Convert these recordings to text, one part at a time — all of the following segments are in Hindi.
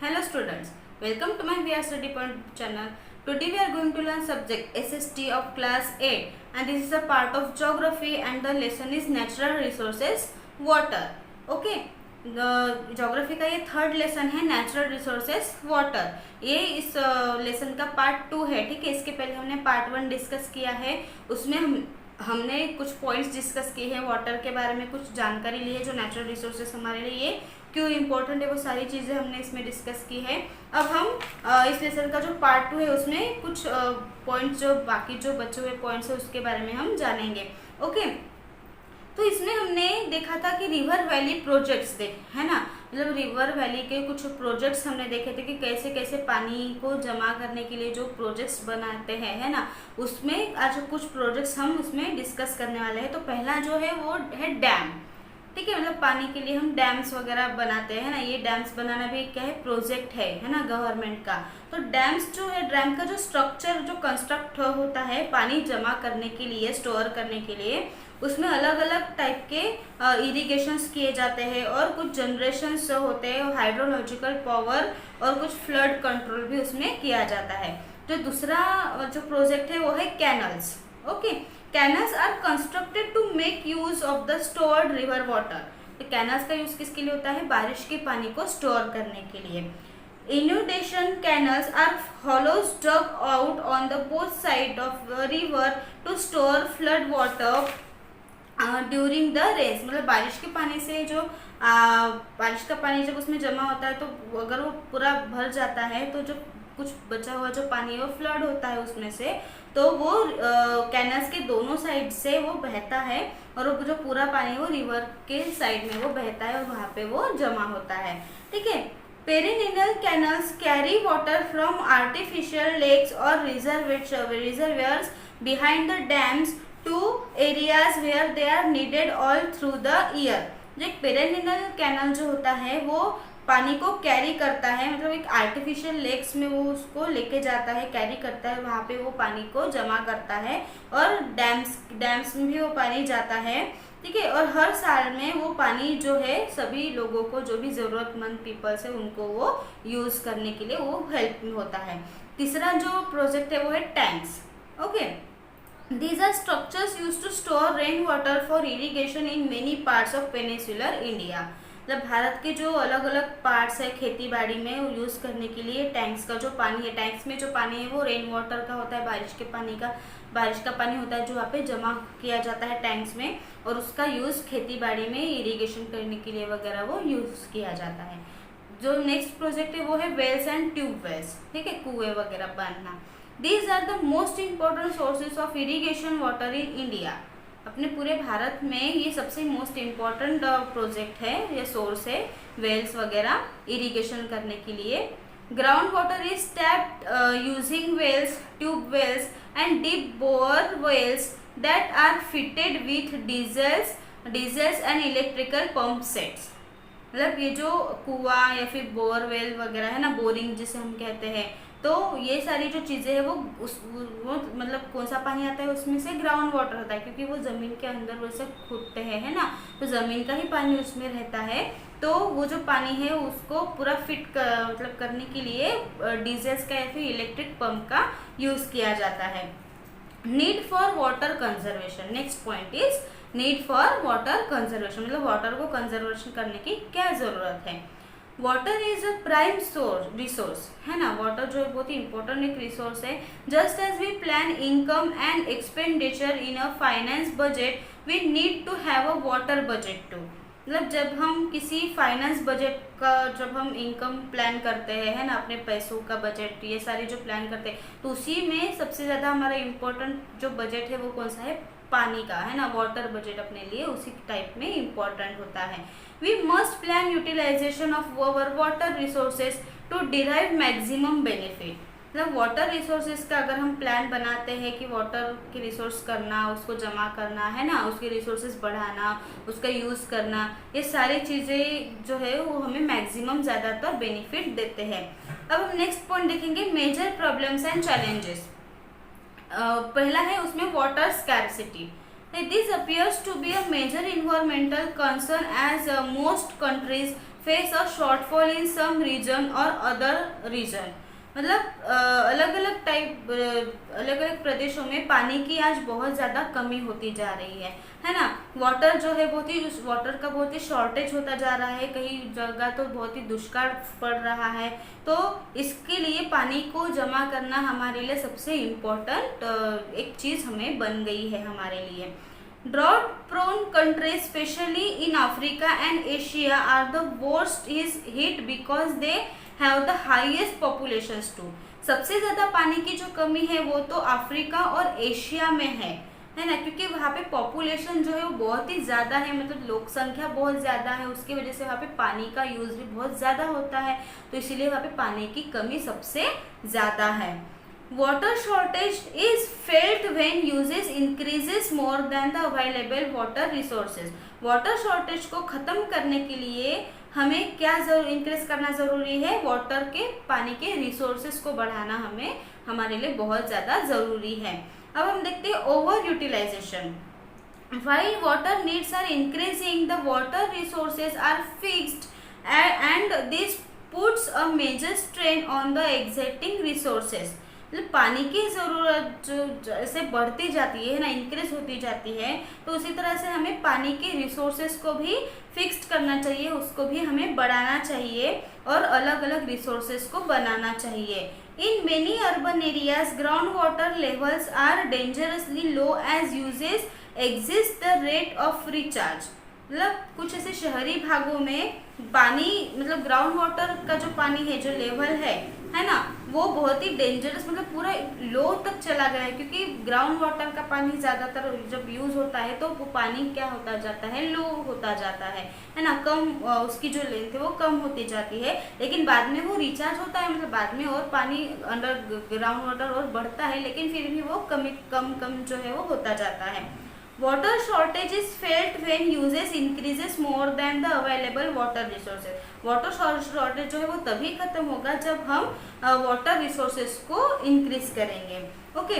Hello students, welcome to my VR Study Point channel. Today we are going to learn subject SST of class 8 and this is a part of geography and the lesson is natural resources water. Okay, geography का ये थर्ड लेसन है नेचुरल रिसोर्सेस वाटर. ये इस लेसन का पार्ट 2 है. ठीक है, इसके पहले हमने पार्ट 1 डिस्कस किया है. उसमें हमने कुछ पॉइंट्स डिस्कस किए हैं वाटर के बारे में, कुछ जानकारी ली है जो नेचुरल रिसोर्सेस हमारे लिए क्यों इम्पोर्टेंट है, वो सारी चीज़ें हमने इसमें डिस्कस की है. अब हम इस लेसन का जो पार्ट 2 है उसमें कुछ पॉइंट्स जो बाकी जो बचे हुए पॉइंट्स है उसके बारे में हम जानेंगे. ओके, तो इसमें हमने देखा था कि रिवर वैली प्रोजेक्ट्स है ना, मतलब रिवर वैली के कुछ प्रोजेक्ट्स हमने देखे थे कि कैसे कैसे पानी को जमा करने के लिए जो प्रोजेक्ट्स बनाते हैं, है ना. उसमें आज कुछ प्रोजेक्ट्स हम उसमें डिस्कस करने वाले हैं. तो पहला जो है वो है डैम. ठीक है, मतलब पानी के लिए हम डैम्स वगैरह बनाते हैं ना. ये डैम्स बनाना भी क्या है, प्रोजेक्ट है ना, गवर्नमेंट का. तो डैम्स जो है, डैम का जो स्ट्रक्चर जो कंस्ट्रक्ट होता है पानी जमा करने के लिए, स्टोर करने के लिए, उसमें अलग अलग टाइप के इरिगेशंस किए जाते हैं और कुछ जनरेशंस होते हैं, हाइड्रोलॉजिकल पावर और कुछ फ्लड कंट्रोल भी उसमें किया जाता है. जो दूसरा जो प्रोजेक्ट है वो है canals. Okay, canals are constructed to make use of the stored river water. तो कैनल्स का यूज किसके लिए होता है, बारिश के पानी को स्टोर करने के लिए. Inundation canals are hollows dug out on the both side of the river to store flood water during the rains. मतलब बारिश के पानी से जो बारिश का पानी जब उसमें जमा होता है तो अगर वो पूरा भर जाता है तो जो कुछ बचा हुआ जो पानी है वो फ्लड होता है उसमें से, तो वो कैनल्स के दोनों साइड से वो बहता है और वो जो पूरा पानी है वो रिवर के साइड में वो बहता है और वहाँ पे वो जमा होता है. ठीक है, perennial canals carry water from artificial lakes और reservoirs behind the dams to areas where they are needed all through the year. जो एक पेरिनियल कैनल जो होता है वो पानी को कैरी करता है, मतलब एक आर्टिफिशियल लेक्स में वो उसको लेके जाता है, कैरी करता है, वहाँ पे वो पानी को जमा करता है और डैम्स में भी वो पानी जाता है. ठीक है, और हर साल में वो पानी जो है सभी लोगों को, जो भी ज़रूरतमंद पीपल्स है उनको वो यूज़ करने के लिए वो हेल्प होता है. तीसरा जो प्रोजेक्ट है वो है tanks. Okay, these are structures used to store rain water for irrigation in many parts of peninsular India. मतलब भारत के जो अलग अलग पार्ट्स है खेती बाड़ी में यूज़ करने के लिए टैंक्स का जो पानी है, टैंक्स में जो पानी है वो रेन वाटर का होता है, बारिश के पानी का, बारिश का पानी होता है जो वहाँ पे जमा किया जाता है टैंक्स में और उसका यूज़ खेती बाड़ी में इरिगेशन करने के लिए वगैरह वो यूज़ किया जाता है. जो नेक्स्ट प्रोजेक्ट है वो है वेल्स एंड ट्यूब वेल्स. ठीक है, कुएँ वगैरह बनना. These are the most important sources of irrigation water in India. अपने पूरे भारत में ये सबसे मोस्ट इम्पॉर्टेंट प्रोजेक्ट है, ये सोर्स है वेल्स वगैरह इरिगेशन करने के लिए. Ground water is tapped using wells, tube wells and deep bore wells that are fitted with diesels and electrical pump sets. मतलब ये जो कुआं या फिर बोरवेल वगैरह है ना, बोरिंग जिसे हम कहते हैं, तो ये सारी जो चीज़ें हैं वो मतलब कौन सा पानी आता है उसमें से ग्राउंड वाटर होता है, क्योंकि वो ज़मीन के अंदर वैसे खुदते हैं, है ना, तो ज़मीन का ही पानी उसमें रहता है. तो वो जो पानी है उसको पूरा फिट मतलब करने के लिए डीजल्स का या फिर इलेक्ट्रिक पंप का यूज़ किया जाता है. Need for water conservation. Next point is need for water conservation. मतलब वाटर को कंजर्वेशन करने की क्या ज़रूरत है. Water is a prime resource, है ना. वाटर जो है बहुत ही इंपॉर्टेंट एक रिसोर्स है. Just as we plan income and expenditure in a finance budget we need to have a water budget too. मतलब जब हम किसी फाइनेंस बजट का जब हम इनकम प्लान करते हैं, है ना, अपने पैसों का बजट, ये सारी जो प्लान करते हैं, तो उसी में सबसे ज़्यादा हमारा इम्पोर्टेंट जो बजट है वो कौन सा है, पानी का, है ना. वाटर बजट अपने लिए उसी टाइप में इम्पोर्टेंट होता है. We must plan utilization of our water resources to derive maximum benefit. मतलब वाटर रिसोर्सेज का अगर हम प्लान बनाते हैं कि वाटर के रिसोर्स करना, उसको जमा करना, है ना, उसके रिसोर्सेज बढ़ाना, उसका यूज़ करना, ये सारी चीज़ें जो है वो हमें मैक्सिमम ज़्यादातर बेनिफिट देते हैं. अब हम नेक्स्ट पॉइंट देखेंगे, मेजर प्रॉब्लम्स एंड चैलेंजेस. पहला है उसमें water scarcity. This appears to be a major environmental concern as most countries face a shortfall in some region और अदर रीजन। मतलब अलग अलग प्रदेशों में पानी की आज बहुत ज़्यादा कमी होती जा रही है ना। वाटर जो है वाटर का बहुत ही शॉर्टेज होता जा रहा है, कई जगह तो बहुत ही दुष्काल पड़ रहा है। तो इसके लिए पानी को जमा करना हमारे लिए सबसे इम्पोर्टेंट एक चीज़ हमें बन गई है हमारे लिए। Drought prone countries, especially in Africa and Asia, are the worst is hit because they have the highest populations too. सबसे ज़्यादा पानी की जो कमी है वो तो अफ्रीका और एशिया में है ना, क्योंकि वहाँ पे पॉपुलेशन जो है वो बहुत ही ज़्यादा है, मतलब लोक संख्या बहुत ज़्यादा है, उसकी वजह से वहाँ पे पानी का यूज़ भी बहुत ज़्यादा होता है, तो इसीलिए वहाँ पे पानी की कमी सबसे ज़्यादा है। Water shortage is felt when usage increases more than the available water resources. Water shortage को ख़त्म करने के लिए हमें क्या इंक्रीज करना ज़रूरी है? वाटर के पानी के रिसोर्सेज को बढ़ाना हमारे लिए बहुत ज़्यादा ज़रूरी है। अब हम देखते हैं over utilization. While water needs are increasing, the water resources are fixed and this puts a major strain on the existing resources. मतलब पानी की ज़रूरत जो जैसे बढ़ती जाती है ना, इंक्रीज होती जाती है, तो उसी तरह से हमें पानी के रिसोर्सेज को भी फिक्स्ड करना चाहिए, उसको भी हमें बढ़ाना चाहिए और अलग अलग रिसोर्सेज को बनाना चाहिए। In many urban areas ground water levels are dangerously low as usages exist the rate of recharge. मतलब कुछ ऐसे शहरी भागों में पानी मतलब ग्राउंड वाटर का जो पानी है, जो लेवल है ना, वो बहुत ही डेंजरस मतलब पूरा लो तक चला गया है, क्योंकि ग्राउंड वाटर का पानी ज़्यादातर जब यूज़ होता है तो वो पानी क्या होता जाता है, लो होता जाता है ना, कम उसकी जो लेंथ है वो कम होती जाती है, लेकिन बाद में वो रिचार्ज होता है, मतलब बाद में और पानी अंडर ग्राउंड वाटर और बढ़ता है, लेकिन फिर भी वो कम जो है वो होता जाता है। Water shortage is felt when uses increases more than the available water resources. Water shortage जो है वो तभी खत्म होगा जब हम वाटर रिसोर्सेज को इंक्रीज करेंगे। Okay,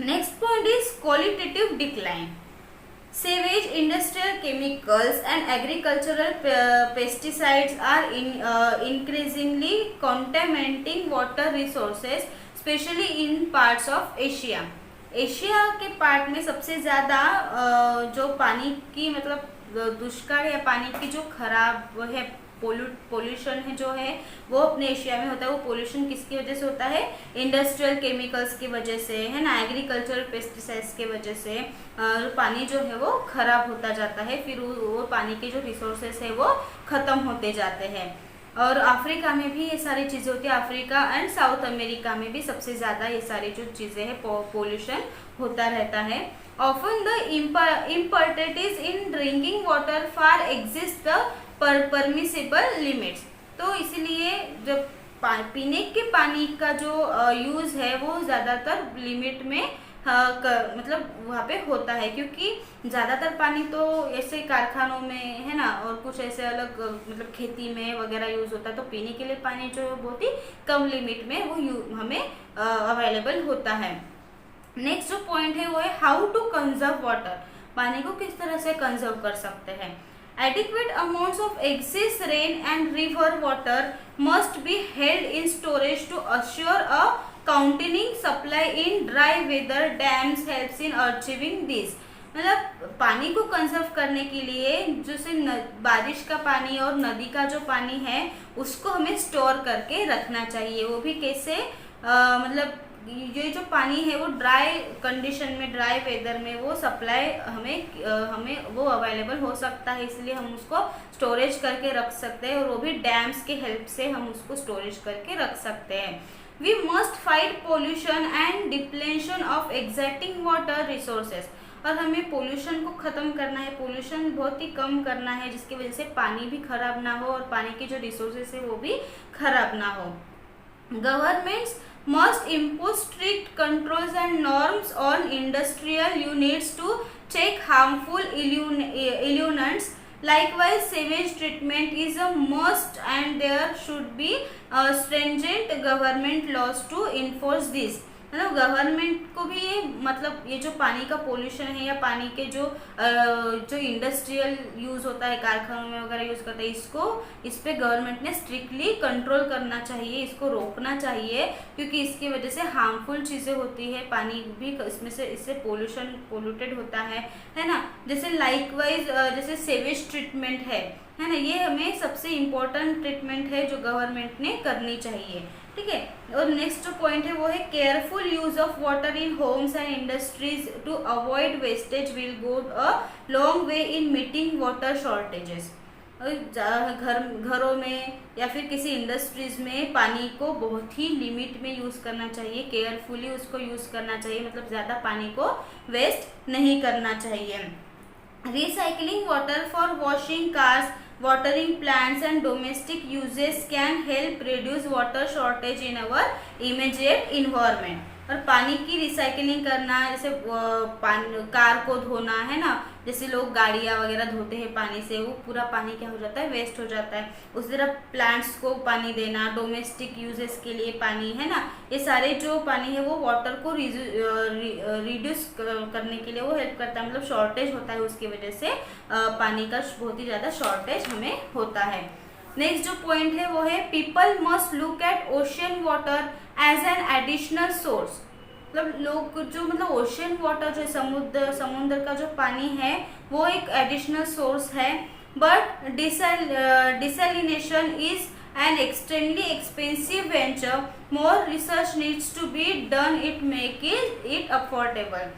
next point is qualitative decline. Sewage, industrial chemicals and agricultural pesticides are increasingly contaminating water resources, especially in parts of Asia. Asia के पार्ट में सबसे ज़्यादा जो पानी की मतलब दुष्काल या पानी की जो खराब है पोल्यूशन है जो है वो अपने एशिया में होता है। वो पोल्यूशन किसकी वजह से होता है? इंडस्ट्रियल केमिकल्स की वजह से, है ना, एग्रीकल्चरल पेस्टिसाइड्स की वजह से पानी जो है वो खराब होता जाता है, फिर वो पानी के जो रिसोर्सेस है वो ख़त्म होते जाते हैं। और अफ्रीका में भी ये सारी चीज़ें होती है, अफ्रीका एंड साउथ अमेरिका में भी सबसे ज़्यादा ये सारी जो चीज़ें हैं पोल्यूशन होता रहता है। Often the impurities in drinking water far exceed the permissible limits. तो इसलिए जब पीने के पानी का जो यूज़ है वो ज़्यादातर लिमिट में मतलब वहाँ पे होता है, क्योंकि ज़्यादातर पानी तो ऐसे कारखानों में है ना, और कुछ ऐसे अलग मतलब खेती में वगैरह यूज़ होता है, तो पीने के लिए पानी जो है बहुत ही कम लिमिट में वो हमें अवेलेबल होता है। नेक्स्ट जो पॉइंट है वो है हाउ टू कंजर्व वाटर। पानी को किस तरह से कंजर्व कर सकते हैं? Adequate amounts of excess rain and river water must be held in storage to assure a continuing supply in dry weather. Dams helps in achieving this. मतलब पानी को कंजर्व करने के लिए जैसे बारिश का पानी और नदी का जो पानी है उसको हमें स्टोर करके रखना चाहिए। वो भी कैसे? मतलब ये जो पानी है वो ड्राई कंडीशन में, ड्राई वेदर में वो सप्लाई हमें वो अवेलेबल हो सकता है, इसलिए हम उसको स्टोरेज करके रख सकते हैं, और वो भी डैम्स के हेल्प से हम उसको स्टोरेज करके रख सकते हैं। We must fight pollution and depletion of existing water resources. और हमें पोल्यूशन को ख़त्म करना है, पोल्यूशन बहुत ही कम करना है, जिसकी वजह से पानी भी खराब ना हो और पानी के जो रिसोर्सेज है वो भी खराब ना हो। Governments must impose strict controls and norms on industrial units to check harmful effluents. Likewise, sewage treatment is a must and there should be stringent government laws to enforce this. है ना। गवर्नमेंट को भी ये मतलब ये जो पानी का पोल्यूशन है या पानी के जो इंडस्ट्रियल यूज होता है, कारखानों में वगैरह यूज करते हैं, इस पे गवर्नमेंट ने स्ट्रिक्टली कंट्रोल करना चाहिए, इसको रोकना चाहिए, क्योंकि इसकी वजह से हार्मफुल चीजें होती है, पानी भी इससे पोल्यूटेड होता है ना। जैसे लाइकवाइज जैसे सेवेज ट्रीटमेंट है ना, ये हमें सबसे इम्पोर्टेंट ट्रीटमेंट है जो गवर्नमेंट ने करनी चाहिए, ठीक है। और नेक्स्ट जो पॉइंट है वो है careful use of water in homes and industries to avoid wastage will go a long way in meeting water shortages. घरों में या फिर किसी इंडस्ट्रीज में पानी को बहुत ही लिमिट में यूज करना चाहिए, केयरफुली उसको यूज करना चाहिए, मतलब ज्यादा पानी को वेस्ट नहीं करना चाहिए। Recycling water for washing cars, watering plants and domestic uses can help reduce water shortage in our immediate environment। और पानी की रिसाइकलिंग करना, जैसे कार को धोना है ना, जैसे लोग गाड़ियाँ वगैरह धोते हैं पानी से, वो पूरा पानी क्या हो जाता है, वेस्ट हो जाता है। उस तरह प्लांट्स को पानी देना, डोमेस्टिक यूजेस के लिए पानी है ना, ये सारे जो पानी है वो वाटर को रिड्यूस करने के लिए वो हेल्प करता है, मतलब शॉर्टेज होता है उसकी वजह से पानी का बहुत ही ज़्यादा शॉर्टेज हमें होता है। नेक्स्ट जो पॉइंट है वो है people must look at ocean water as an additional source. मतलब लोग जो मतलब ओशियन वाटर जो समुद्र का जो पानी है वो एक एडिशनल सोर्स है, but desalination is an extremely expensive venture, more research needs to be done it make it affordable.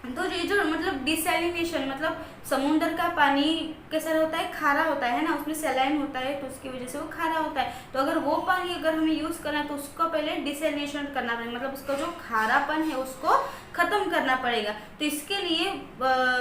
तो ये जो मतलब डिसैलिनेशन मतलब समुद्र का पानी कैसा होता है, खारा होता है ना, उसमें सैलाइन होता है तो उसकी वजह से वो खारा होता है। तो अगर वो पानी अगर हमें यूज करना है तो उसको पहले डिसैलिनेशन करना पड़ेगा, मतलब उसका जो खारापन है उसको खत्म करना पड़ेगा। तो इसके लिए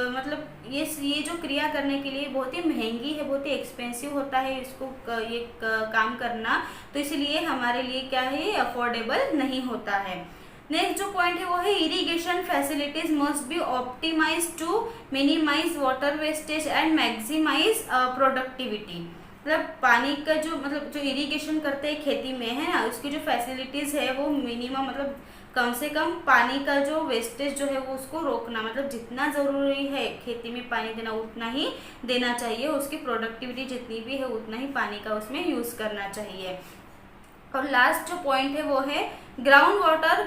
मतलब ये जो क्रिया करने के लिए बहुत ही महंगी है, बहुत ही एक्सपेंसिव होता है इसको ये काम करना, तो इसलिए हमारे लिए क्या है, अफोर्डेबल नहीं होता है। नेक्स्ट जो पॉइंट है वो है irrigation facilities must be optimize to minimize water wastage and maximize productivity. मतलब पानी का जो इरिगेशन करते हैं खेती में है ना, उसकी जो फैसिलिटीज है वो मिनिमम मतलब कम से कम पानी का जो वेस्टेज जो है वो उसको रोकना, मतलब जितना ज़रूरी है खेती में पानी देना उतना ही देना चाहिए, उसकी प्रोडक्टिविटी जितनी भी है उतना ही पानी का उसमें यूज़ करना चाहिए। और लास्ट जो पॉइंट है वो है ground water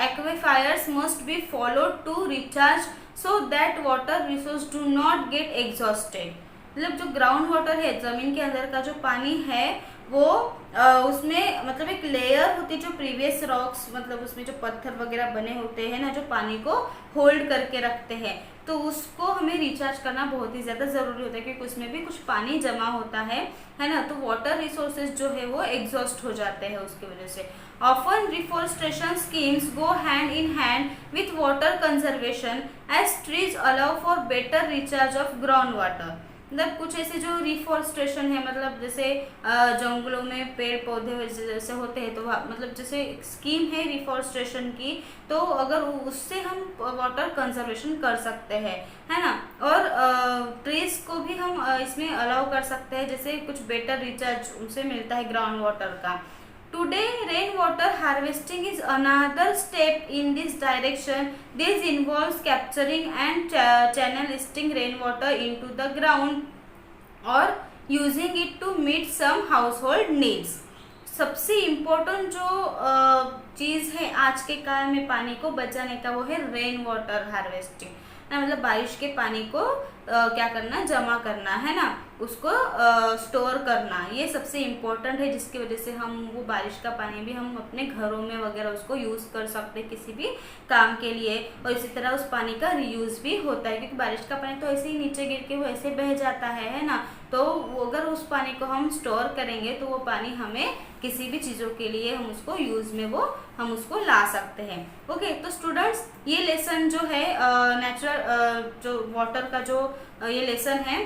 aquifers must be followed to recharge so that water resource do not get exhausted. मतलब जो ग्राउंड वाटर है, जमीन के अंदर का जो पानी है वो उसमें मतलब एक लेयर होती है जो प्रीवियस रॉक्स, मतलब उसमें जो पत्थर वगैरह बने होते हैं ना जो पानी को होल्ड करके रखते हैं, तो उसको हमें रिचार्ज करना बहुत ही ज़्यादा ज़रूरी होता है, क्योंकि उसमें भी कुछ पानी जमा होता है ना। तो वाटर रिसोर्सेज जो है वो एग्जॉस्ट हो जाते हैं उसकी वजह से। Often reforestation schemes go hand in hand with water conservation as trees allow for better recharge of ground water. मतलब कुछ ऐसे जो रिफॉरेस्टेशन है, मतलब जैसे जंगलों में पेड़ पौधे जैसे होते हैं, तो मतलब जैसे स्कीम है रिफॉरेस्टेशन की, तो अगर उससे हम वाटर कंजर्वेशन कर सकते हैं, है ना। और ट्रीज को भी हम इसमें अलाउ कर सकते हैं, जैसे कुछ बेटर रिचार्ज उनसे मिलता है ग्राउंड वाटर का। Today, rainwater harvesting is another step in this direction. This involves capturing and channeling rainwater into the ground or using it to meet some household needs. सबसे इम्पोर्टेंट जो चीज़ है आज के काल में पानी को बचाने का वो है रेन वाटर हार्वेस्टिंग, मतलब बारिश के पानी को क्या करना, जमा करना है ना, उसको स्टोर करना, ये सबसे इम्पोर्टेंट है, जिसकी वजह से हम वो बारिश का पानी भी हम अपने घरों में वगैरह उसको यूज़ कर सकते हैं किसी भी काम के लिए। और इसी तरह उस पानी का रीयूज़ भी होता है, क्योंकि बारिश का पानी तो ऐसे ही नीचे गिर के वो ऐसे बह जाता है ना। तो अगर उस पानी को हम स्टोर करेंगे तो वो पानी हमें किसी भी चीज़ों के लिए हम उसको यूज़ में वो हम उसको ला सकते हैं। ओके, तो स्टूडेंट्स ये लेसन जो है नेचुरल जो वाटर का जो ये लेसन है,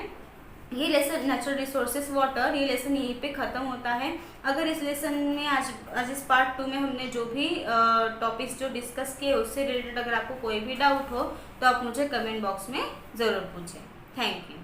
ये लेसन नेचुरल रिसोर्सेज वाटर, ये लेसन यहीं पे ख़त्म होता है। अगर इस लेसन में आज इस पार्ट 2 में हमने जो भी टॉपिक्स जो डिस्कस किए उससे रिलेटेड अगर आपको कोई भी डाउट हो तो आप मुझे कमेंट बॉक्स में ज़रूर पूछें। Thank you.